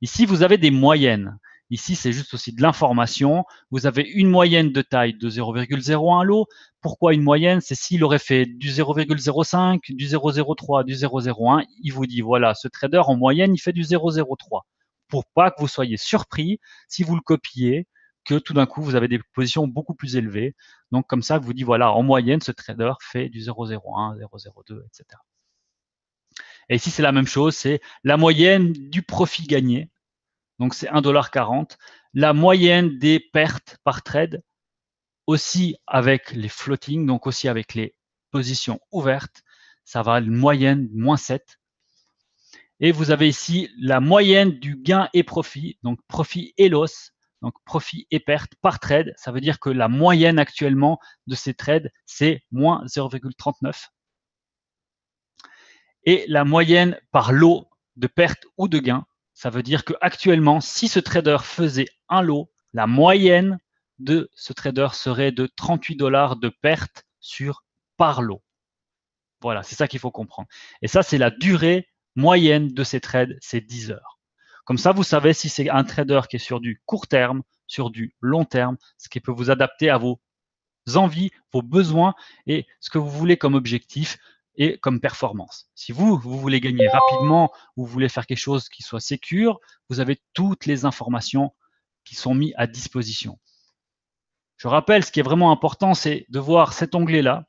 Ici, vous avez des moyennes. Ici, c'est juste aussi de l'information. Vous avez une moyenne de taille de 0,01 lot. Pourquoi une moyenne? C'est s'il aurait fait du 0,05, du 0,03, du 0,01, il vous dit, voilà, ce trader, en moyenne, il fait du 0,03. Pour pas que vous soyez surpris, si vous le copiez, que tout d'un coup, vous avez des positions beaucoup plus élevées. Donc, comme ça, vous dit, voilà, en moyenne, ce trader fait du 0,01, 0,02, etc. Et ici, c'est la même chose, c'est la moyenne du profit gagné. Donc, c'est 1,40 $. La moyenne des pertes par trade, aussi avec les floating, donc aussi avec les positions ouvertes, ça va une moyenne moins 7. Et vous avez ici la moyenne du gain et profit, donc profit et loss, donc profit et perte par trade. Ça veut dire que la moyenne actuellement de ces trades, c'est moins 0,39. Et la moyenne par lot de perte ou de gain, ça veut dire qu'actuellement, si ce trader faisait un lot, la moyenne de ce trader serait de 38 $ de perte sur par lot. Voilà, c'est ça qu'il faut comprendre. Et ça, c'est la durée moyenne de ces trades, c'est 10 heures. Comme ça, vous savez si c'est un trader qui est sur du court terme, sur du long terme, ce qui peut vous adapter à vos envies, vos besoins et ce que vous voulez comme objectif et comme performance. Si vous voulez gagner rapidement ou vous voulez faire quelque chose qui soit sécure, vous avez toutes les informations qui sont mises à disposition. Je rappelle, ce qui est vraiment important, c'est de voir cet onglet-là,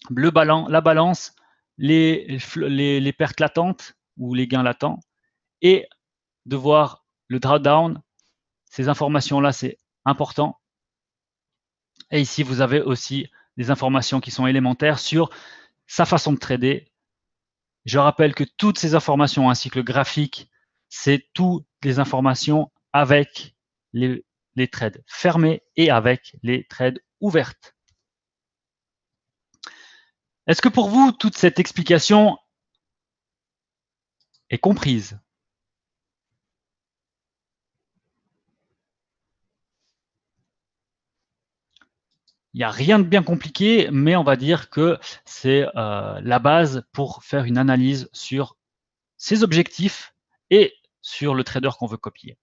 la balance, les pertes latentes ou les gains latents, et de voir le drawdown. Ces informations-là, c'est important. Et ici, vous avez aussi des informations qui sont élémentaires sur sa façon de trader. Je rappelle que toutes ces informations ainsi que le graphique, c'est toutes les informations avec les trades fermés et avec les trades ouvertes. Est-ce que pour vous, toute cette explication est comprise? Il n'y a rien de bien compliqué, mais on va dire que c'est la base pour faire une analyse sur ses objectifs et sur le trader qu'on veut copier.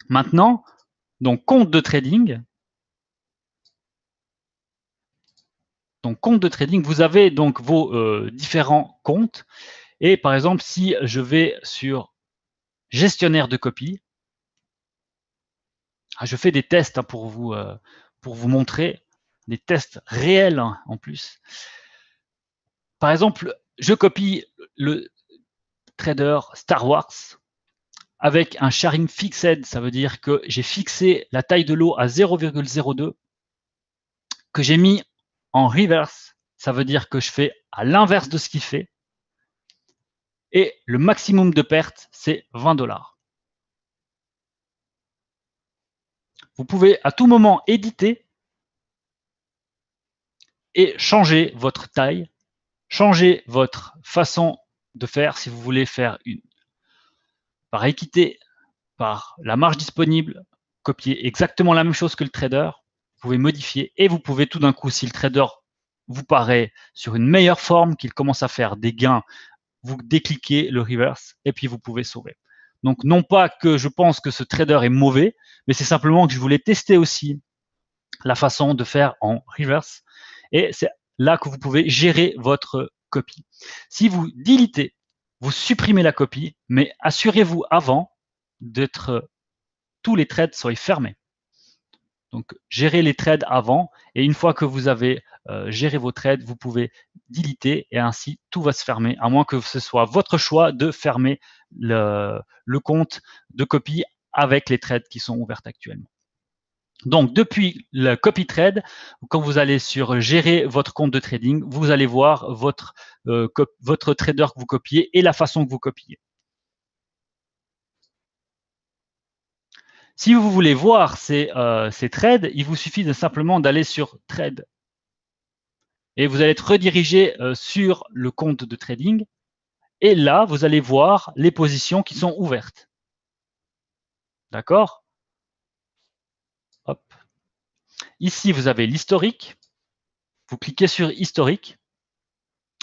Maintenant, donc compte de trading. Donc compte de trading, vous avez donc vos différents comptes. Et par exemple, si je vais sur gestionnaire de copie, je fais des tests pour vous montrer, des tests réels en plus. Par exemple, je copie le trader Star Wars avec un sharing fixed, ça veut dire que j'ai fixé la taille de lot à 0,02, que j'ai mis en reverse, ça veut dire que je fais à l'inverse de ce qu'il fait, et le maximum de perte, c'est 20 $. Vous pouvez à tout moment éditer et changer votre taille, changer votre façon de faire si vous voulez faire une par équité, par la marge disponible, copier exactement la même chose que le trader, vous pouvez modifier et vous pouvez tout d'un coup, si le trader vous paraît sur une meilleure forme, qu'il commence à faire des gains, vous décliquez le reverse et puis vous pouvez sauver. Donc non pas que je pense que ce trader est mauvais, mais c'est simplement que je voulais tester aussi la façon de faire en reverse et c'est là que vous pouvez gérer votre copie. Si vous deletez, vous supprimez la copie, mais assurez-vous avant d'être tous les trades soient fermés. Donc, gérez les trades avant et une fois que vous avez géré vos trades, vous pouvez deleter et ainsi tout va se fermer, à moins que ce soit votre choix de fermer le compte de copie avec les trades qui sont ouverts actuellement. Donc, depuis le copy trade, quand vous allez sur gérer votre compte de trading, vous allez voir votre trader que vous copiez et la façon que vous copiez. Si vous voulez voir ces trades, il vous suffit de simplement d'aller sur Trade. Et vous allez être redirigé sur le compte de trading. Et là, vous allez voir les positions qui sont ouvertes. D'accord? Hop. Ici, vous avez l'historique. Vous cliquez sur historique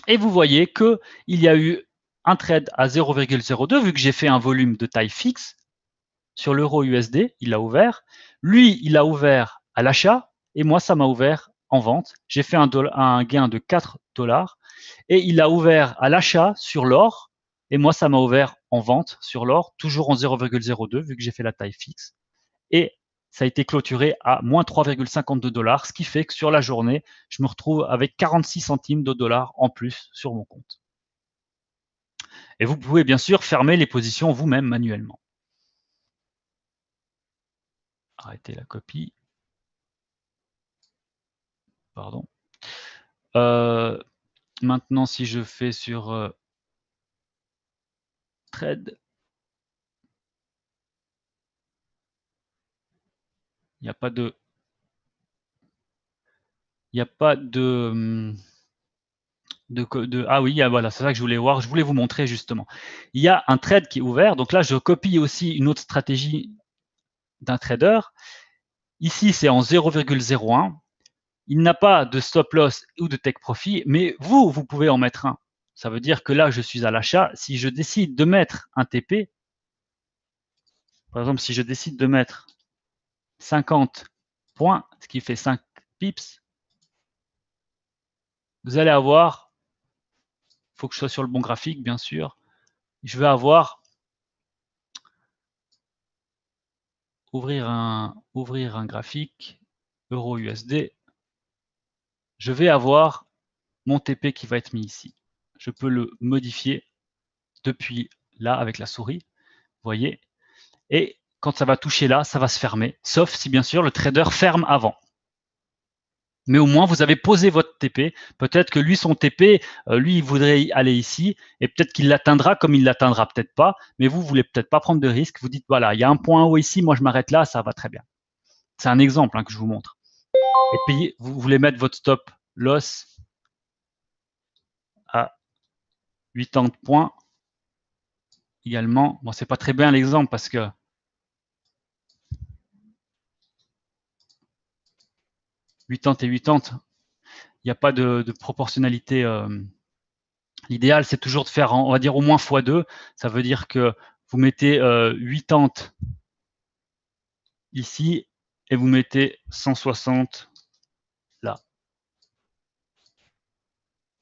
et vous voyez qu'il y a eu un trade à 0,02 vu que j'ai fait un volume de taille fixe sur l'euro USD, il a ouvert. Lui, il a ouvert à l'achat et moi, ça m'a ouvert en vente. J'ai fait un gain de 4 dollars et il a ouvert à l'achat sur l'or et moi, ça m'a ouvert en vente sur l'or, toujours en 0,02 vu que j'ai fait la taille fixe. Et ça a été clôturé à moins 3,52 dollars, ce qui fait que sur la journée, je me retrouve avec 46 centimes de dollars en plus sur mon compte. Et vous pouvez bien sûr fermer les positions vous-même manuellement. Arrêtez la copie. Pardon. Maintenant, si je fais sur trade, il n'y a pas de... Il n'y a pas ah oui, voilà, c'est ça que je voulais voir. Je voulais vous montrer justement. Il y a un trade qui est ouvert. Donc là, je copie aussi une autre stratégie d'un trader. Ici, c'est en 0,01. Il n'a pas de stop loss ou de take profit, mais vous pouvez en mettre un. Ça veut dire que là, je suis à l'achat. Si je décide de mettre un TP, par exemple, si je décide de mettre 50 points, ce qui fait 5 pips, vous allez avoir, il faut que je sois sur le bon graphique, bien sûr, je vais avoir, ouvrir un graphique, euro USD, je vais avoir mon TP qui va être mis ici. Je peux le modifier depuis là avec la souris, vous voyez, et quand ça va toucher là, ça va se fermer, sauf si bien sûr le trader ferme avant. Mais au moins, vous avez posé votre TP. Peut-être que lui, son TP, lui, il voudrait aller ici, et peut-être qu'il l'atteindra comme il l'atteindra peut-être pas, mais vous voulez peut-être pas prendre de risque. Vous dites, voilà, il y a un point haut ici, moi je m'arrête là, ça va très bien. C'est un exemple que je vous montre. Et puis, vous voulez mettre votre stop loss à 80 points également. Bon, c'est pas très bien l'exemple parce que 80 et 80, il n'y a pas de proportionnalité. L'idéal, c'est toujours de faire, on va dire, au moins x2. Ça veut dire que vous mettez 80 ici et vous mettez 160 là.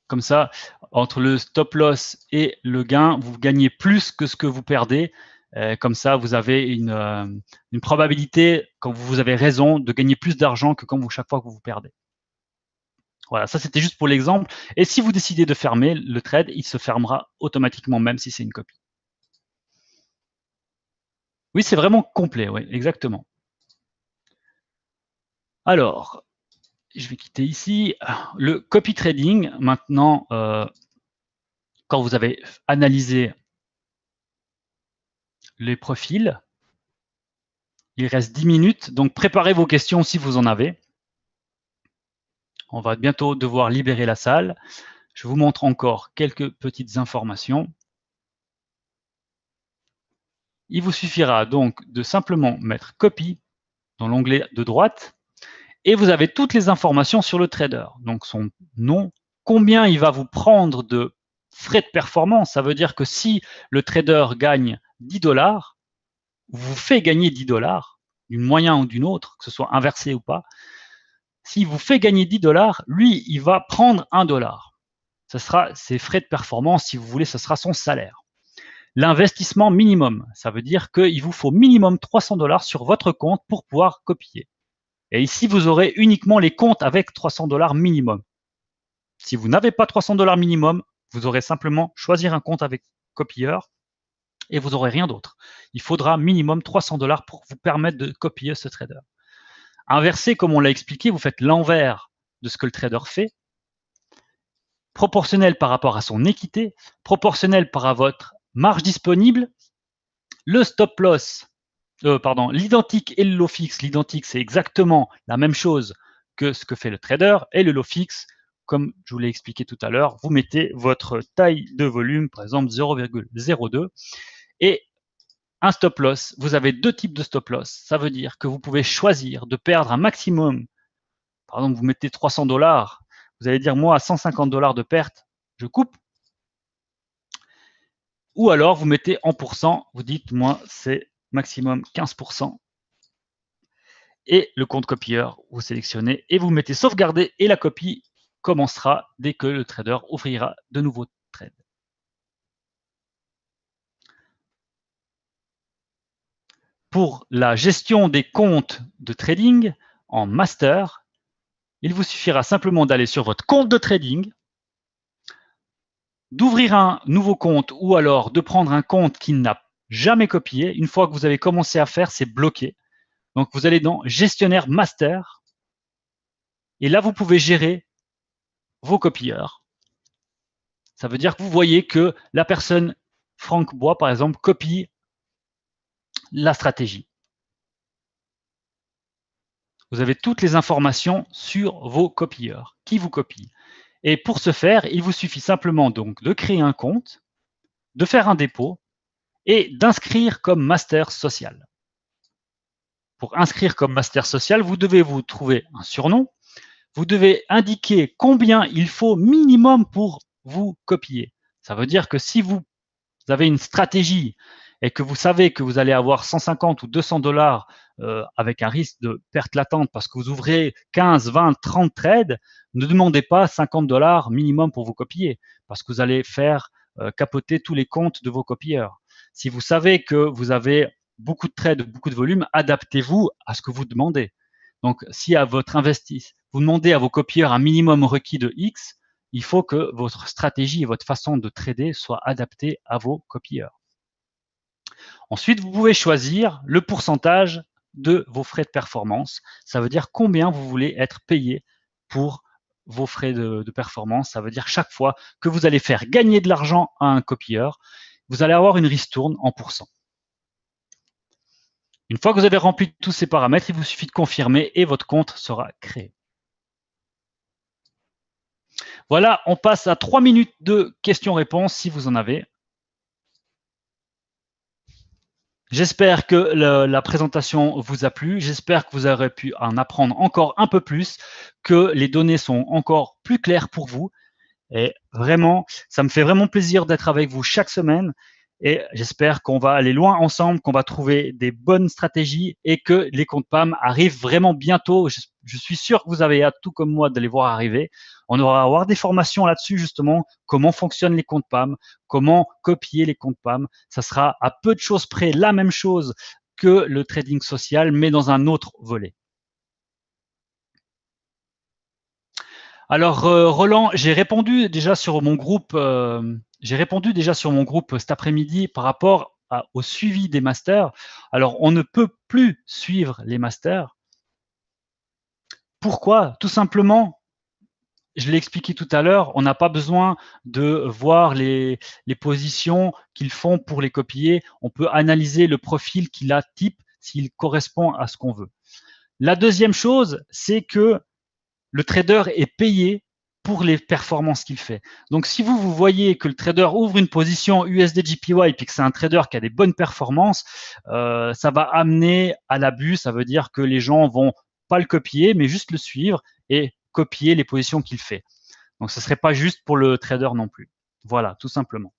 Comme ça, entre le stop loss et le gain, vous gagnez plus que ce que vous perdez. Comme ça, vous avez une probabilité, quand vous avez raison, de gagner plus d'argent que chaque fois que vous perdez. Voilà, ça c'était juste pour l'exemple. Et si vous décidez de fermer le trade, il se fermera automatiquement, même si c'est une copie. Oui, c'est vraiment complet, oui, exactement. Alors, je vais quitter ici. Le copy trading, maintenant, quand vous avez analysé les profils, il reste 10 minutes, donc préparez vos questions si vous en avez. On va bientôt devoir libérer la salle. Je vous montre encore quelques petites informations. Il vous suffira donc de simplement mettre copy dans l'onglet de droite et vous avez toutes les informations sur le trader. Donc son nom, combien il va vous prendre de frais de performance. Ça veut dire que si le trader gagne 10 dollars, vous fait gagner 10 dollars, d'une moyen ou d'une autre, que ce soit inversé ou pas, s'il vous fait gagner 10 dollars, lui, il va prendre 1 dollar. Ce sera ses frais de performance, si vous voulez, ce sera son salaire. L'investissement minimum, ça veut dire qu'il vous faut minimum 300 dollars sur votre compte pour pouvoir copier. Et ici, vous aurez uniquement les comptes avec 300 dollars minimum. Si vous n'avez pas 300 dollars minimum, vous aurez simplement choisir un compte avec copieur et vous n'aurez rien d'autre. Il faudra minimum 300 dollars pour vous permettre de copier ce trader. Inversé, comme on l'a expliqué, vous faites l'envers de ce que le trader fait, proportionnel par rapport à son équité, proportionnel par rapport à votre marge disponible, le stop loss, l'identique et le lot fixe. L'identique, c'est exactement la même chose que ce que fait le trader, et le lot fixe, comme je vous l'ai expliqué tout à l'heure, vous mettez votre taille de volume, par exemple 0,02, et un stop loss. Vous avez deux types de stop loss. Ça veut dire que vous pouvez choisir de perdre un maximum par exemple, vous mettez 300 $, vous allez dire, moi, à 150 $ de perte, je coupe. Ou alors, vous mettez en pourcent, vous dites, moi, c'est maximum 15%. Et le compte copieur, vous sélectionnez et vous mettez sauvegarder et la copie commencera dès que le trader ouvrira de nouveaux trades. Pour la gestion des comptes de trading en master, il vous suffira simplement d'aller sur votre compte de trading, d'ouvrir un nouveau compte ou alors de prendre un compte qui n'a jamais copié. Une fois que vous avez commencé à faire, c'est bloqué. Donc, vous allez dans gestionnaire master et là, vous pouvez gérer vos copieurs. Ça veut dire que vous voyez que la personne, Franck Bois, par exemple, copie la stratégie. Vous avez toutes les informations sur vos copieurs, qui vous copie. Et pour ce faire, il vous suffit simplement donc de créer un compte, de faire un dépôt et d'inscrire comme master social. Pour inscrire comme master social, vous devez vous trouver un surnom. Vous devez indiquer combien il faut minimum pour vous copier. Ça veut dire que si vous avez une stratégie et que vous savez que vous allez avoir 150 ou 200 $ avec un risque de perte latente parce que vous ouvrez 15, 20, 30 trades, ne demandez pas 50 $ minimum pour vous copier parce que vous allez faire capoter tous les comptes de vos copieurs. Si vous savez que vous avez beaucoup de trades, beaucoup de volume, adaptez-vous à ce que vous demandez. Donc, si à votre investissement, vous demandez à vos copieurs un minimum requis de X, il faut que votre stratégie et votre façon de trader soient adaptées à vos copieurs. Ensuite, vous pouvez choisir le pourcentage de vos frais de performance. Ça veut dire combien vous voulez être payé pour vos frais de performance. Ça veut dire chaque fois que vous allez faire gagner de l'argent à un copieur, vous allez avoir une ristourne en pourcent. Une fois que vous avez rempli tous ces paramètres, il vous suffit de confirmer et votre compte sera créé. Voilà, on passe à 3 minutes de questions-réponses si vous en avez. J'espère que la présentation vous a plu. J'espère que vous aurez pu en apprendre encore un peu plus, que les données sont encore plus claires pour vous. Et vraiment, ça me fait vraiment plaisir d'être avec vous chaque semaine. Et j'espère qu'on va aller loin ensemble, qu'on va trouver des bonnes stratégies et que les comptes PAM arrivent vraiment bientôt. Je suis sûr que vous avez hâte, tout comme moi, de les voir arriver. On va avoir des formations là-dessus, justement, comment fonctionnent les comptes PAM, comment copier les comptes PAM. Ça sera à peu de choses près la même chose que le trading social, mais dans un autre volet. Alors, Roland, j'ai répondu déjà sur mon groupe cet après-midi par rapport au suivi des masters. Alors, on ne peut plus suivre les masters. Pourquoi? Tout simplement, je l'ai expliqué tout à l'heure, on n'a pas besoin de voir les positions qu'ils font pour les copier. On peut analyser le profil qu'il a type s'il correspond à ce qu'on veut. La deuxième chose, c'est que le trader est payé pour les performances qu'il fait. Donc, si vous voyez que le trader ouvre une position USD-JPY et que c'est un trader qui a des bonnes performances, ça va amener à l'abus. Ça veut dire que les gens vont pas le copier, mais juste le suivre et copier les positions qu'il fait. Donc, ce ne serait pas juste pour le trader non plus. Voilà, tout simplement.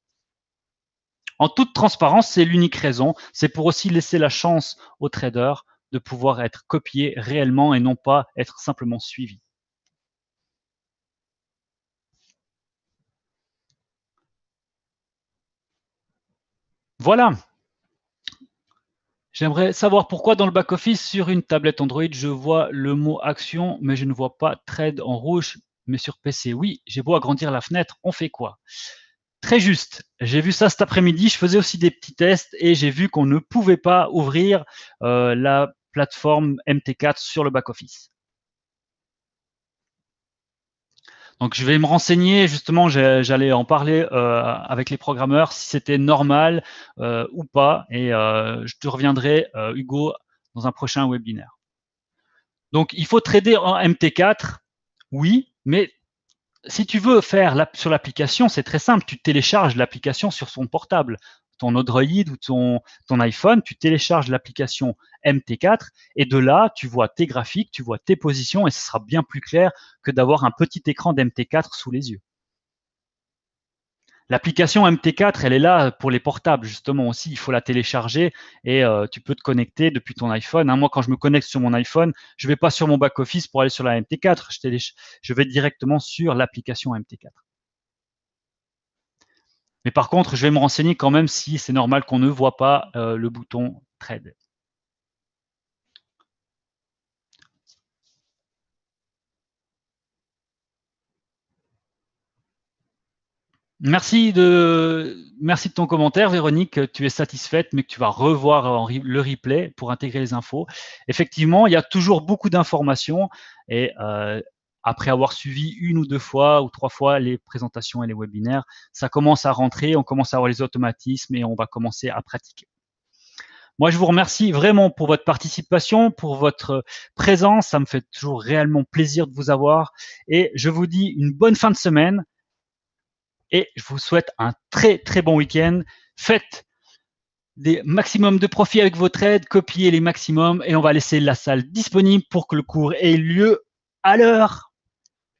En toute transparence, c'est l'unique raison. C'est pour aussi laisser la chance au trader de pouvoir être copié réellement et non pas être simplement suivi. Voilà. J'aimerais savoir pourquoi dans le back-office, sur une tablette Android, je vois le mot action, mais je ne vois pas trade en rouge, mais sur PC. Oui, j'ai beau agrandir la fenêtre, on fait quoi? Très juste. J'ai vu ça cet après-midi. Je faisais aussi des petits tests et j'ai vu qu'on ne pouvait pas ouvrir la plateforme MT4 sur le back-office. Donc, je vais me renseigner, justement, j'allais en parler avec les programmeurs, si c'était normal ou pas. Et je te reviendrai, Hugo, dans un prochain webinaire. Donc, il faut trader en MT4, oui, mais si tu veux faire sur l'application, c'est très simple. Tu télécharges l'application sur son portable. ton Android ou ton iPhone, tu télécharges l'application MT4 et de là, tu vois tes graphiques, tu vois tes positions et ce sera bien plus clair que d'avoir un petit écran d'MT4 sous les yeux. L'application MT4, elle est là pour les portables, justement aussi. Il faut la télécharger et tu peux te connecter depuis ton iPhone. Moi, quand je me connecte sur mon iPhone, je ne vais pas sur mon back-office pour aller sur la MT4. Je vais directement sur l'application MT4. Mais par contre, je vais me renseigner quand même si c'est normal qu'on ne voit pas le bouton Trade. Merci de ton commentaire, Véronique. Tu es satisfaite, mais que tu vas revoir le replay pour intégrer les infos. Effectivement, il y a toujours beaucoup d'informations et après avoir suivi une ou deux fois ou trois fois les présentations et les webinaires, ça commence à rentrer, on commence à avoir les automatismes et on va commencer à pratiquer. Moi, je vous remercie vraiment pour votre participation, pour votre présence. Ça me fait toujours réellement plaisir de vous avoir et je vous dis une bonne fin de semaine. Et je vous souhaite un très très bon week-end. Faites des maximums de profit avec vos trades, copiez les maximums et on va laisser la salle disponible pour que le cours ait lieu à l'heure.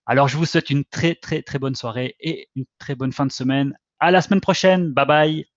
Alors je vous souhaite une très très très bonne soirée et une très bonne fin de semaine. À la semaine prochaine. Bye bye.